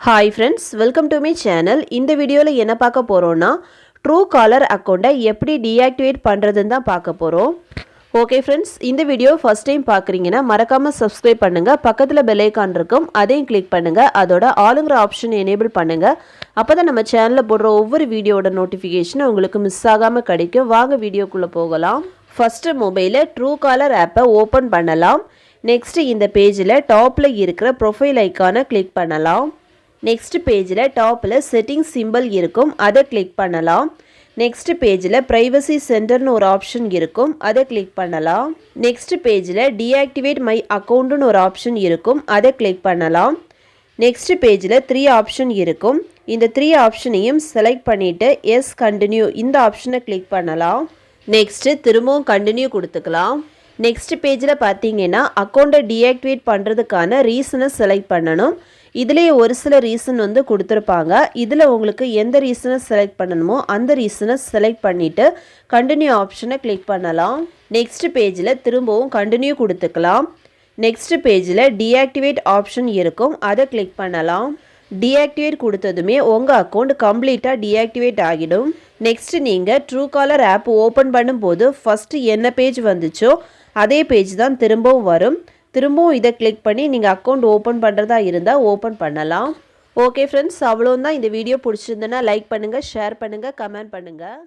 Hi friends, welcome to my channel. இந்த வீடியோல என்ன பார்க்க போறோம்னா Truecaller அக்கவுண்டை எப்படி டீஆக்டிவேட் பண்றதுன்னு தான் பார்க்க போறோம். ஓகே फ्रेंड्स, இந்த வீடியோ ஃபர்ஸ்ட் டைம் பார்க்கறீங்கன்னா மறக்காம Subscribe பண்ணுங்க. பக்கத்துல பெல் ஐகான் இருக்கும். அதையும் கிளிக் பண்ணுங்க. அதோட ஆல்ங்கற ஆப்ஷன் எனேபிள் பண்ணுங்க. அப்பதான் நம்ம சேனல்ல போடுற ஒவ்வொரு வீடியோவோட நோட்டிஃபிகேஷன் உங்களுக்கு மிஸ் ஆகாம கிடைக்கும். வாங்க வீடியோக்குள்ள போகலாம். ஃபர்ஸ்ட் மொபைல்ல Truecaller ஆப்பை ஓபன் பண்ணலாம். நெக்ஸ்ட் இந்த பேஜ்ல டாப்ல இருக்கிற ப்ரொஃபைல் ஐகானை கிளிக் பண்ணலாம். நெக்ஸ்ட் பேஜ்ல டாப்ல செட்டிங்ஸ் சிம்பல் இருக்கும். அதை கிளிக் பண்ணலாம். நெக்ஸ்ட் பேஜ்ல பிரைவசி சென்டர்னு ஒரு ஆப்ஷன் இருக்கும். அதை கிளிக் பண்ணலாம். நெக்ஸ்ட் பேஜ்ல டீஆக்டிவேட் மை அக்கவுண்ட்னு ஒரு ஆப்ஷன் இருக்கும். அதை கிளிக் பண்ணலாம். நெக்ஸ்ட் பேஜ்ல 3 ஆப்ஷன் இருக்கும். இந்த 3 ஆப்ஷனையும் செலக்ட் பண்ணிட்டு எஸ் கண்டினியூ இந்த ஆப்ஷனை கிளிக் பண்ணலாம். நெக்ஸ்ட் திரும்பவும் கண்டினியூ கொடுத்துக்கலாம். நெக்ஸ்ட் பேஜில் பார்த்தீங்கன்னா அக்கௌண்ட்டை டீஆக்டிவேட் பண்ணுறதுக்கான ரீசனை செலக்ட் பண்ணணும். இதுலேயே ஒரு சில ரீசன் வந்து கொடுத்துருப்பாங்க. இதில் உங்களுக்கு எந்த ரீசனை செலக்ட் பண்ணணுமோ அந்த ரீசனை செலக்ட் பண்ணிவிட்டு கண்டினியூ ஆப்ஷனை கிளிக் பண்ணலாம். நெக்ஸ்ட் பேஜில் திரும்பவும் கண்டினியூ கொடுத்துக்கலாம். நெக்ஸ்ட் பேஜில் டீஆக்டிவேட் ஆப்ஷன் இருக்கும். அதை கிளிக் பண்ணலாம். டீஆக்டிவேட் கொடுத்ததுமே உங்கள் அக்கௌண்ட் கம்ப்ளீட்டாக டீஆக்டிவேட் ஆகிடும். நெக்ஸ்ட் நீங்கள் Truecaller ஆப் ஓப்பன் பண்ணும்போது ஃபஸ்ட்டு என்ன பேஜ் வந்துச்சோ அதே பேஜ் தான் திரும்பவும் வரும். திரும்பவும் இதை கிளிக் பண்ணி நீங்கள் அக்கௌண்ட் ஓப்பன் பண்ணுறதா இருந்தால் ஓப்பன் பண்ணலாம். ஓகே ஃப்ரெண்ட்ஸ், அவ்வளோதான். இந்த வீடியோ பிடிச்சிருந்தேன்னா லைக் பண்ணுங்கள், ஷேர் பண்ணுங்கள், கமெண்ட் பண்ணுங்கள்.